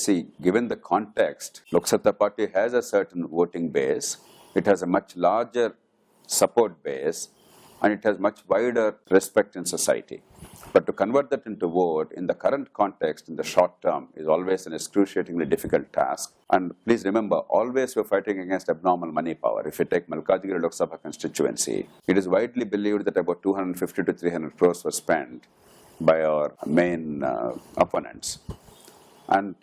See, given the context, Lok Satta party has a certain voting base, it has a much larger support base, and it has much wider respect in society. But to convert that into vote in the current context, in the short term, is always an excruciatingly difficult task. And please remember, always we're fighting against abnormal money power. If you take Malkajgiri Lok Sabha constituency, it is widely believed that about 250 to 300 crores were spent by our main opponents. And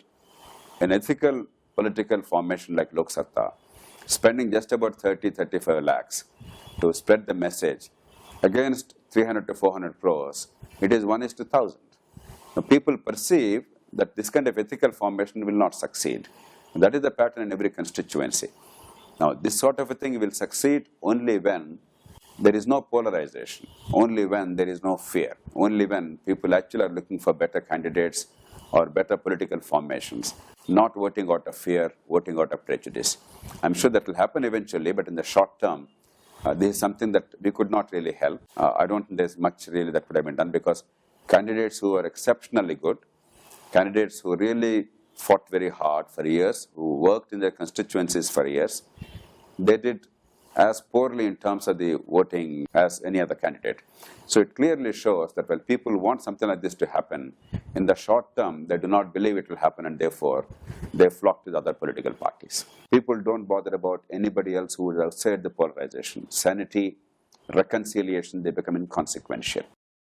an ethical political formation like Lok Satta, spending just about 30-35 lakhs to spread the message against 300 to 400 crores, it is 1:1,000. Now, people perceive that this kind of ethical formation will not succeed. And that is the pattern in every constituency. Now, this sort of a thing will succeed only when there is no polarization, only when there is no fear, only when people actually are looking for better candidates or better political formations, not voting out of fear, voting out of prejudice. I'm sure that will happen eventually, but in the short term, this is something that we could not really help. I don't think there's much really that could have been done, because candidates who are exceptionally good, candidates who really fought very hard for years, who worked in their constituencies for years, they did as poorly in terms of the voting as any other candidate. So it clearly shows that when people want something like this to happen, in the short term, they do not believe it will happen, and therefore they flock to the other political parties. People don't bother about anybody else who is outside the polarization. Sanity, reconciliation, they become inconsequential.